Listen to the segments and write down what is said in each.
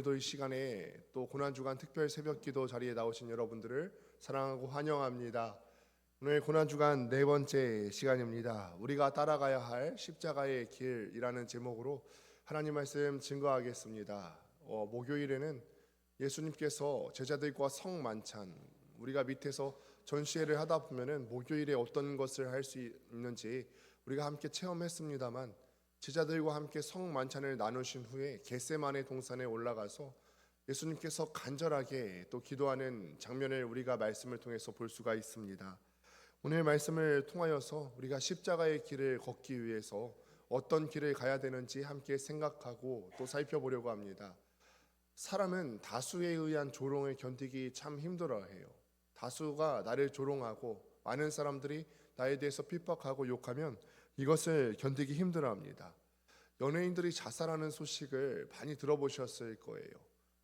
오늘도 이 시간에 또 고난주간 특별 새벽기도 자리에 나오신 여러분들을 사랑하고 환영합니다. 오늘 고난주간 네 번째 시간입니다. 우리가 따라가야 할 십자가의 길이라는 제목으로 하나님 말씀 증거하겠습니다. 목요일에는 예수님께서 제자들과 성만찬, 우리가 밑에서 전시회를 하다 보면은 목요일에 어떤 것을 할 수 있는지 우리가 함께 체험했습니다만, 제자들과 함께 성만찬을 나누신 후에 겟세마네 동산에 올라가서 예수님께서 간절하게 또 기도하는 장면을 우리가 말씀을 통해서 볼 수가 있습니다. 오늘 말씀을 통하여서 우리가 십자가의 길을 걷기 위해서 어떤 길을 가야 되는지 함께 생각하고 또 살펴보려고 합니다. 사람은 다수에 의한 조롱을 견디기 참 힘들어해요. 다수가 나를 조롱하고 많은 사람들이 나에 대해서 핍박하고 욕하면 이것을 견디기 힘들어합니다. 연예인들이 자살하는 소식을 많이 들어보셨을 거예요.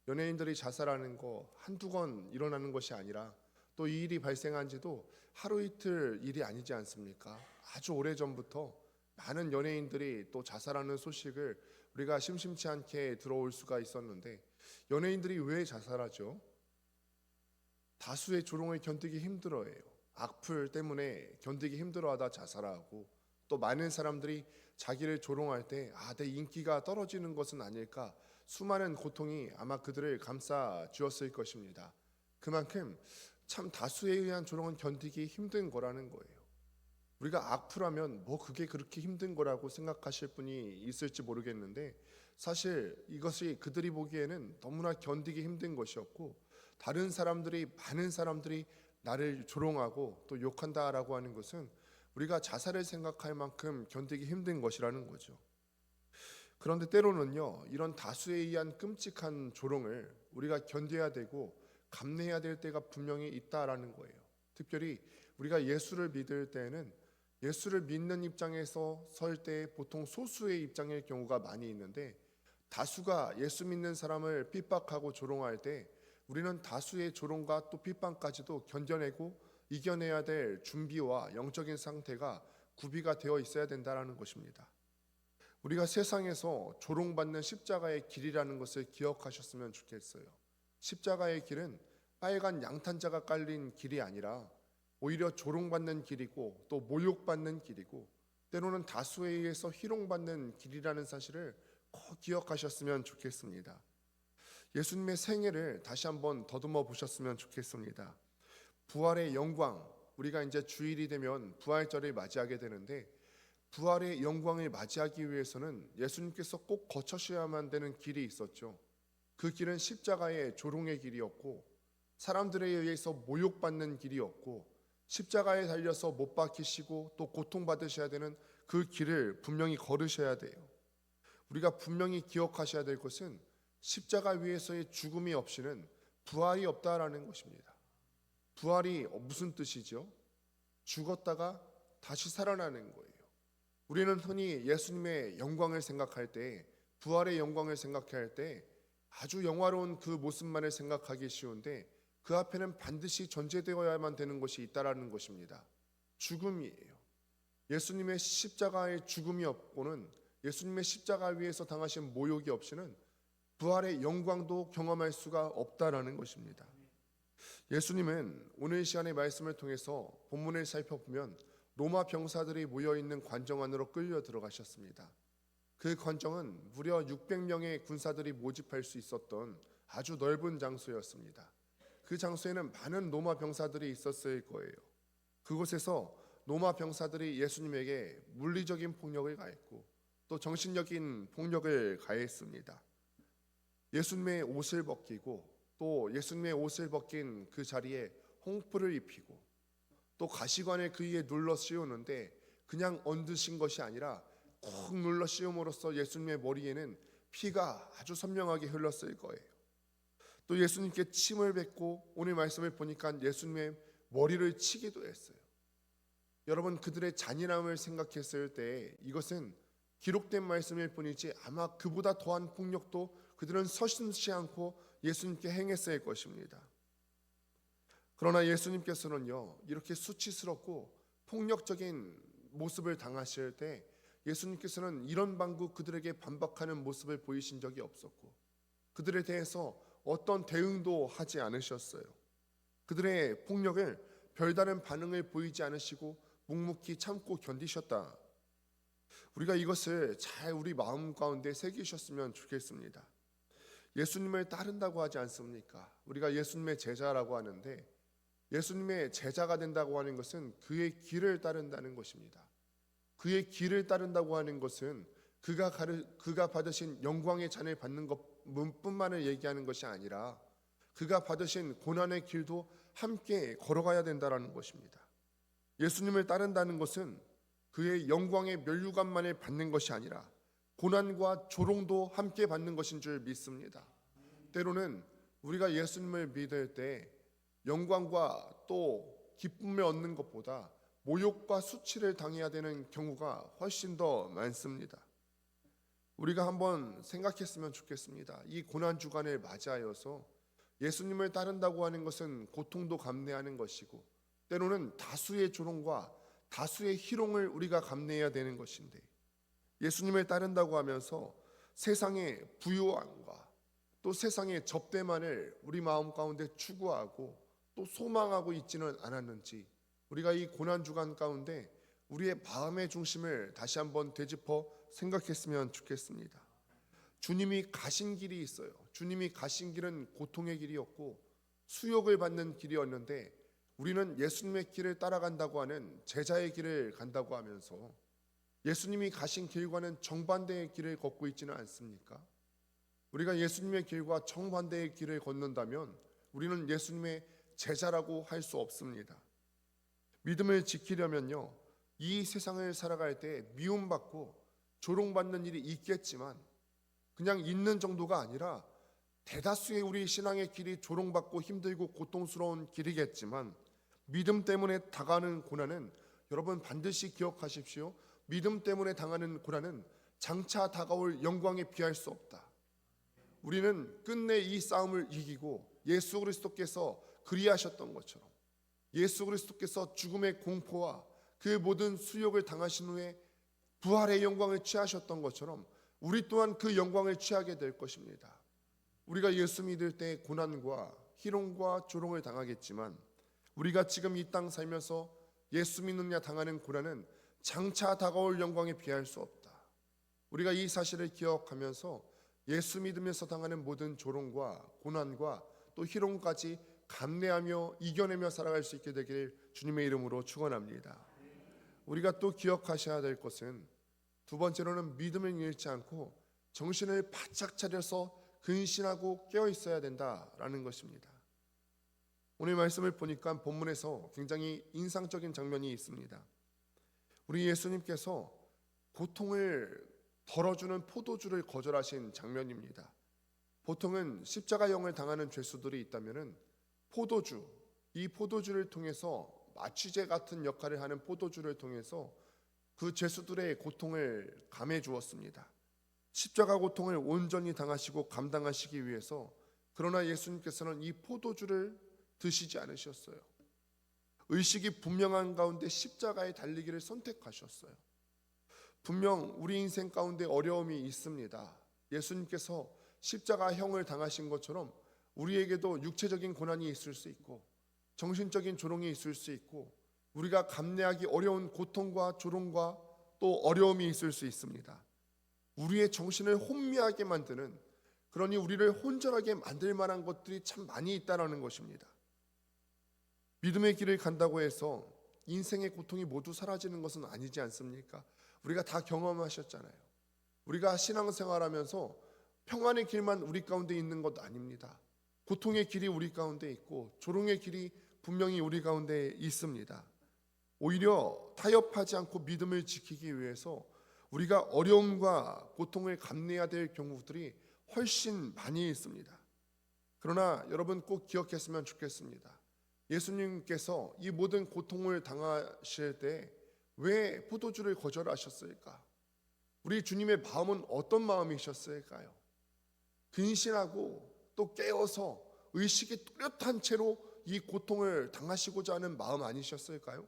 연예인들이 자살하는 거 한두 번 일어나는 것이 아니라 또 이 일이 발생한 지도 하루 이틀 일이 아니지 않습니까? 아주 오래전부터 많은 연예인들이 또 자살하는 소식을 우리가 심심치 않게 들어올 수가 있었는데, 연예인들이 왜 자살하죠? 다수의 조롱을 견디기 힘들어해요. 악플 때문에 견디기 힘들어하다 자살하고, 또 많은 사람들이 자기를 조롱할 때 내 인기가 떨어지는 것은 아닐까, 수많은 고통이 아마 그들을 감싸 주었을 것입니다. 그만큼 참 다수에 의한 조롱은 견디기 힘든 거라는 거예요. 우리가 악플하면 그게 그렇게 힘든 거라고 생각하실 분이 있을지 모르겠는데, 사실 이것이 그들이 보기에는 너무나 견디기 힘든 것이었고, 많은 사람들이 나를 조롱하고 또 욕한다라고 하는 것은 우리가 자살을 생각할 만큼 견디기 힘든 것이라는 거죠. 그런데 때로는요, 이런 다수에 의한 끔찍한 조롱을 우리가 견뎌야 되고 감내해야 될 때가 분명히 있다라는 거예요. 특별히 우리가 예수를 믿을 때에는 예수를 믿는 입장에서 설 때 보통 소수의 입장일 경우가 많이 있는데, 다수가 예수 믿는 사람을 핍박하고 조롱할 때 우리는 다수의 조롱과 또 핍박까지도 견뎌내고 이겨내야 될 준비와 영적인 상태가 구비가 되어 있어야 된다는 것입니다. 우리가 세상에서 조롱받는 십자가의 길이라는 것을 기억하셨으면 좋겠어요. 십자가의 길은 빨간 양탄자가 깔린 길이 아니라 오히려 조롱받는 길이고 또 모욕받는 길이고 때로는 다수에 의해서 희롱받는 길이라는 사실을 꼭 기억하셨으면 좋겠습니다. 예수님의 생애를 다시 한번 더듬어 보셨으면 좋겠습니다. 부활의 영광, 우리가 이제 주일이 되면 부활절을 맞이하게 되는데, 부활의 영광을 맞이하기 위해서는 예수님께서 꼭 거쳐셔야만 되는 길이 있었죠. 그 길은 십자가의 조롱의 길이었고, 사람들에 의해서 모욕받는 길이었고, 십자가에 달려서 못 박히시고 또 고통받으셔야 되는 그 길을 분명히 걸으셔야 돼요. 우리가 분명히 기억하셔야 될 것은 십자가 위에서의 죽음이 없이는 부활이 없다라는 것입니다. 부활이 무슨 뜻이죠? 죽었다가 다시 살아나는 거예요. 우리는 흔히 예수님의 영광을 생각할 때, 부활의 영광을 생각할 때 아주 영화로운 그 모습만을 생각하기 쉬운데, 그 앞에는 반드시 전제되어야만 되는 것이 있다라는 것입니다. 죽음이에요. 예수님의 십자가의 죽음이 없고는, 예수님의 십자가 위에서 당하신 모욕이 없이는 부활의 영광도 경험할 수가 없다라는 것입니다. 예수님은 오늘 시간의 말씀을 통해서 본문을 살펴보면 로마 병사들이 모여있는 관정 안으로 끌려 들어가셨습니다. 그 관정은 무려 600명의 군사들이 모집할 수 있었던 아주 넓은 장소였습니다. 그 장소에는 많은 로마 병사들이 있었을 거예요. 그곳에서 로마 병사들이 예수님에게 물리적인 폭력을 가했고 또 정신적인 폭력을 가했습니다. 예수님의 옷을 벗기고 또 예수님의 옷을 벗긴 그 자리에 홍풀을 입히고 또 가시관을 그 위에 눌러 씌우는데, 그냥 얹으신 것이 아니라 콕 눌러 씌움으로써 예수님의 머리에는 피가 아주 선명하게 흘렀을 거예요. 또 예수님께 침을 뱉고 오늘 말씀을 보니까 예수님의 머리를 치기도 했어요. 여러분, 그들의 잔인함을 생각했을 때 이것은 기록된 말씀일 뿐이지 아마 그보다 더한 폭력도 그들은 서슴지 않고 예수님께 행했을 것입니다. 그러나 예수님께서는요, 이렇게 수치스럽고 폭력적인 모습을 당하실 때 예수님께서는 이런 방구 그들에게 반박하는 모습을 보이신 적이 없었고, 그들에 대해서 어떤 대응도 하지 않으셨어요. 그들의 폭력을 별다른 반응을 보이지 않으시고 묵묵히 참고 견디셨다. 우리가 이것을 잘 우리 마음 가운데 새기셨으면 좋겠습니다. 예수님을 따른다고 하지 않습니까? 우리가 예수님의 제자라고 하는데, 예수님의 제자가 된다고 하는 것은 그의 길을 따른다는 것입니다. 그의 길을 따른다고 하는 것은 그가 받으신 영광의 잔을 받는 것뿐만을 얘기하는 것이 아니라 그가 받으신 고난의 길도 함께 걸어가야 된다는 것입니다. 예수님을 따른다는 것은 그의 영광의 면류관만을 받는 것이 아니라 고난과 조롱도 함께 받는 것인 줄 믿습니다. 때로는 우리가 예수님을 믿을 때 영광과 또 기쁨을 얻는 것보다 모욕과 수치를 당해야 되는 경우가 훨씬 더 많습니다. 우리가 한번 생각했으면 좋겠습니다. 이 고난 주간을 맞이하여서 예수님을 따른다고 하는 것은 고통도 감내하는 것이고, 때로는 다수의 조롱과 다수의 희롱을 우리가 감내해야 되는 것인데, 예수님을 따른다고 하면서 세상의 부요함과 또 세상의 접대만을 우리 마음 가운데 추구하고 또 소망하고 있지는 않았는지, 우리가 이 고난 주간 가운데 우리의 마음의 중심을 다시 한번 되짚어 생각했으면 좋겠습니다. 주님이 가신 길이 있어요. 주님이 가신 길은 고통의 길이었고 수욕을 받는 길이었는데, 우리는 예수님의 길을 따라간다고 하는 제자의 길을 간다고 하면서 예수님이 가신 길과는 정반대의 길을 걷고 있지는 않습니까? 우리가 예수님의 길과 정반대의 길을 걷는다면 우리는 예수님의 제자라고 할 수 없습니다. 믿음을 지키려면요, 이 세상을 살아갈 때 미움받고 조롱받는 일이 있겠지만 그냥 있는 정도가 아니라 대다수의 우리 신앙의 길이 조롱받고 힘들고 고통스러운 길이겠지만, 믿음 때문에 당하는 고난은, 여러분 반드시 기억하십시오. 믿음 때문에 당하는 고난은 장차 다가올 영광에 비할 수 없다. 우리는 끝내 이 싸움을 이기고 예수 그리스도께서 그리하셨던 것처럼, 예수 그리스도께서 죽음의 공포와 그 모든 수욕을 당하신 후에 부활의 영광을 취하셨던 것처럼 우리 또한 그 영광을 취하게 될 것입니다. 우리가 예수 믿을 때 고난과 희롱과 조롱을 당하겠지만, 우리가 지금 이 땅 살면서 예수 믿느냐 당하는 고난은 장차 다가올 영광에 비할 수 없다. 우리가 이 사실을 기억하면서 예수 믿으면서 당하는 모든 조롱과 고난과 또 희롱까지 감내하며 이겨내며 살아갈 수 있게 되길 주님의 이름으로 축원합니다. 우리가 또 기억하셔야 될 것은, 두 번째로는 믿음을 잃지 않고 정신을 바짝 차려서 근신하고 깨어 있어야 된다라는 것입니다. 오늘 말씀을 보니까 본문에서 굉장히 인상적인 장면이 있습니다. 우리 예수님께서 고통을 덜어주는 포도주를 거절하신 장면입니다. 보통은 십자가형을 당하는 죄수들이 있다면은 이 포도주를 통해서, 마취제 같은 역할을 하는 포도주를 통해서 그 죄수들의 고통을 감해 주었습니다. 십자가 고통을 온전히 당하시고 감당하시기 위해서, 그러나 예수님께서는 이 포도주를 드시지 않으셨어요. 의식이 분명한 가운데 십자가에 달리기를 선택하셨어요. 분명 우리 인생 가운데 어려움이 있습니다. 예수님께서 십자가형을 당하신 것처럼 우리에게도 육체적인 고난이 있을 수 있고 정신적인 조롱이 있을 수 있고 우리가 감내하기 어려운 고통과 조롱과 또 어려움이 있을 수 있습니다. 우리의 정신을 혼미하게 만드는, 그러니 우리를 혼절하게 만들 만한 것들이 참 많이 있다는 것입니다. 믿음의 길을 간다고 해서 인생의 고통이 모두 사라지는 것은 아니지 않습니까? 우리가 다 경험하셨잖아요. 우리가 신앙생활하면서 평안의 길만 우리 가운데 있는 것 아닙니다. 고통의 길이 우리 가운데 있고 조롱의 길이 분명히 우리 가운데 있습니다. 오히려 타협하지 않고 믿음을 지키기 위해서 우리가 어려움과 고통을 감내해야 될 경우들이 훨씬 많이 있습니다. 그러나 여러분 꼭 기억했으면 좋겠습니다. 예수님께서 이 모든 고통을 당하실 때 왜 포도주를 거절하셨을까? 우리 주님의 마음은 어떤 마음이셨을까요? 근신하고 또 깨어서 의식이 뚜렷한 채로 이 고통을 당하시고자 하는 마음 아니셨을까요?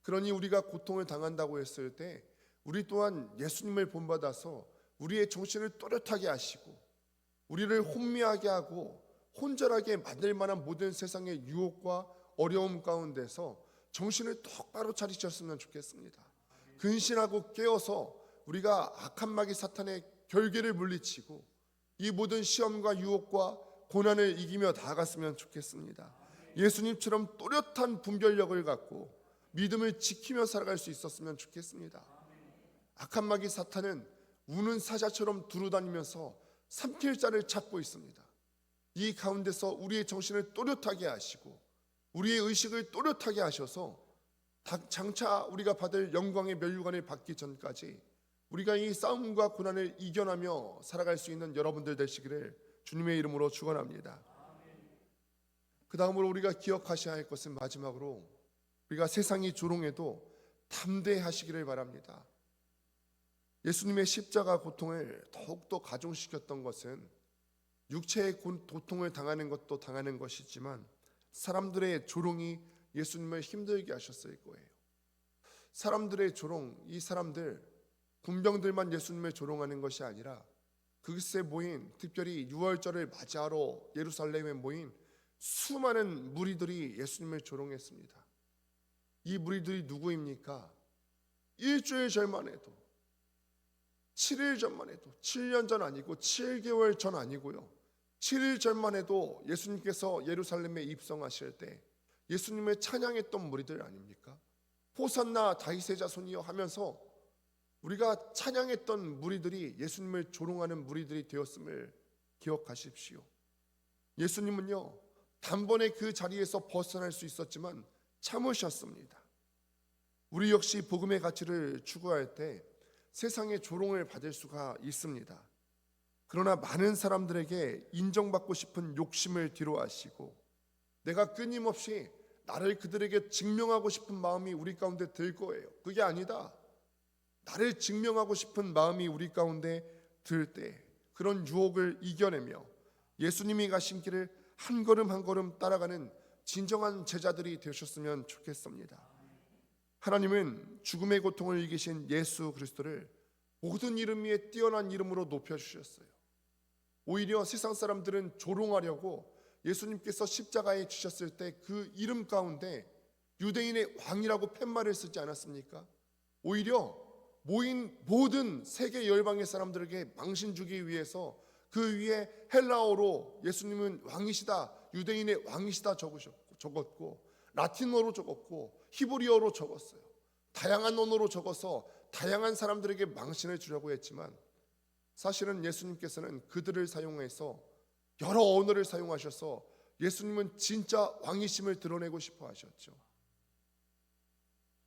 그러니 우리가 고통을 당한다고 했을 때 우리 또한 예수님을 본받아서 우리의 정신을 또렷하게 하시고 우리를 혼미하게 하고 혼절하게 만들 만한 모든 세상의 유혹과 어려움 가운데서 정신을 똑바로 차리셨으면 좋겠습니다. 근신하고 깨어서 우리가 악한 마귀 사탄의 결계를 물리치고 이 모든 시험과 유혹과 고난을 이기며 나아갔으면 좋겠습니다. 예수님처럼 또렷한 분별력을 갖고 믿음을 지키며 살아갈 수 있었으면 좋겠습니다. 악한 마귀 사탄은 우는 사자처럼 두루다니면서 삼킬 자를 찾고 있습니다. 이 가운데서 우리의 정신을 또렷하게 하시고 우리의 의식을 또렷하게 하셔서 장차 우리가 받을 영광의 면류관을 받기 전까지 우리가 이 싸움과 고난을 이겨나며 살아갈 수 있는 여러분들 되시기를 주님의 이름으로 축원합니다. 그 다음으로 우리가 기억하셔야 할 것은 마지막으로 우리가 세상이 조롱해도 담대하시기를 바랍니다. 예수님의 십자가 고통을 더욱더 가중시켰던 것은 육체의 고통을 당하는 것도 당하는 것이지만 사람들의 조롱이 예수님을 힘들게 하셨을 거예요. 사람들의 조롱, 이 사람들 군병들만 예수님을 조롱하는 것이 아니라 그곳에 모인, 특별히 유월절을 맞이하러 예루살렘에 모인 수많은 무리들이 예수님을 조롱했습니다. 이 무리들이 누구입니까? 일주일 전만 해도, 7일 전만 해도, 7년 전 아니고 7개월 전 아니고요, 7일 전만 해도 예수님께서 예루살렘에 입성하실 때 예수님을 찬양했던 무리들 아닙니까? 호산나 다윗의 자손이여 하면서 우리가 찬양했던 무리들이 예수님을 조롱하는 무리들이 되었음을 기억하십시오. 예수님은요, 단번에 그 자리에서 벗어날 수 있었지만 참으셨습니다. 우리 역시 복음의 가치를 추구할 때 세상의 조롱을 받을 수가 있습니다. 그러나 많은 사람들에게 인정받고 싶은 욕심을 뒤로하시고 내가 끊임없이 나를 그들에게 증명하고 싶은 마음이 우리 가운데 들 거예요. 그게 아니다. 나를 증명하고 싶은 마음이 우리 가운데 들 때 그런 유혹을 이겨내며 예수님이 가신 길을 한 걸음 한 걸음 따라가는 진정한 제자들이 되셨으면 좋겠습니다. 하나님은 죽음의 고통을 이기신 예수 그리스도를 모든 이름 위에 뛰어난 이름으로 높여주셨어요. 오히려 세상 사람들은 조롱하려고 예수님께서 십자가에 지셨을 때 그 이름 가운데 유대인의 왕이라고 팻말을 쓰지 않았습니까? 오히려 모인 모든 세계 열방의 사람들에게 망신 주기 위해서 그 위에 헬라어로 예수님은 왕이시다, 유대인의 왕이시다 적었고 라틴어로 적었고 히브리어로 적었어요. 다양한 언어로 적어서 다양한 사람들에게 망신을 주려고 했지만 사실은 예수님께서는 그들을 사용해서 여러 언어를 사용하셔서 예수님은 진짜 왕이심을 드러내고 싶어 하셨죠.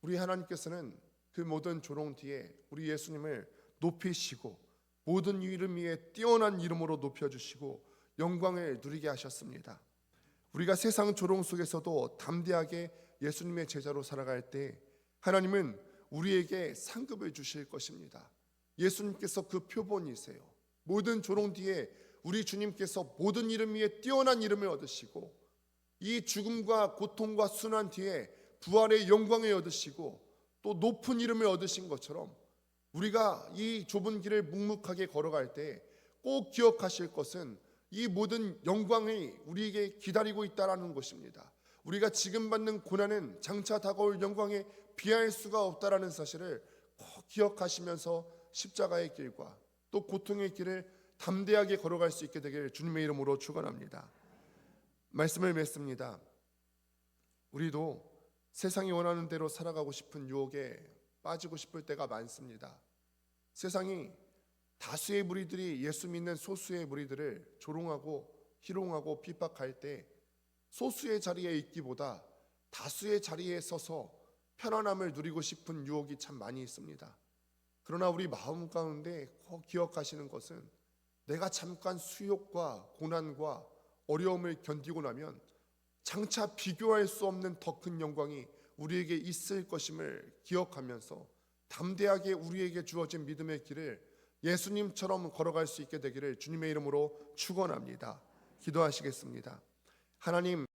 우리 하나님께서는 그 모든 조롱 뒤에 우리 예수님을 높이시고 모든 이름 위에 뛰어난 이름으로 높여주시고 영광을 누리게 하셨습니다. 우리가 세상 조롱 속에서도 담대하게 예수님의 제자로 살아갈 때 하나님은 우리에게 상급을 주실 것입니다. 예수님께서 그 표본이세요. 모든 조롱 뒤에 우리 주님께서 모든 이름 위에 뛰어난 이름을 얻으시고 이 죽음과 고통과 순환 뒤에 부활의 영광을 얻으시고 또 높은 이름을 얻으신 것처럼 우리가 이 좁은 길을 묵묵하게 걸어갈 때 꼭 기억하실 것은 이 모든 영광이 우리에게 기다리고 있다라는 것입니다. 우리가 지금 받는 고난은 장차 다가올 영광에 비할 수가 없다라는 사실을 꼭 기억하시면서 십자가의 길과 또 고통의 길을 담대하게 걸어갈 수 있게 되길 주님의 이름으로 축원합니다. 말씀을 맺습니다. 우리도 세상이 원하는 대로 살아가고 싶은 유혹에 빠지고 싶을 때가 많습니다. 세상이 다수의 무리들이 예수 믿는 소수의 무리들을 조롱하고 희롱하고 핍박할 때 소수의 자리에 있기보다 다수의 자리에 서서 편안함을 누리고 싶은 유혹이 참 많이 있습니다. 그러나 우리 마음 가운데 꼭 기억하시는 것은 내가 잠깐 수욕과 고난과 어려움을 견디고 나면 장차 비교할 수 없는 더 큰 영광이 우리에게 있을 것임을 기억하면서 담대하게 우리에게 주어진 믿음의 길을 예수님처럼 걸어갈 수 있게 되기를 주님의 이름으로 축원합니다. 기도하시겠습니다. 하나님,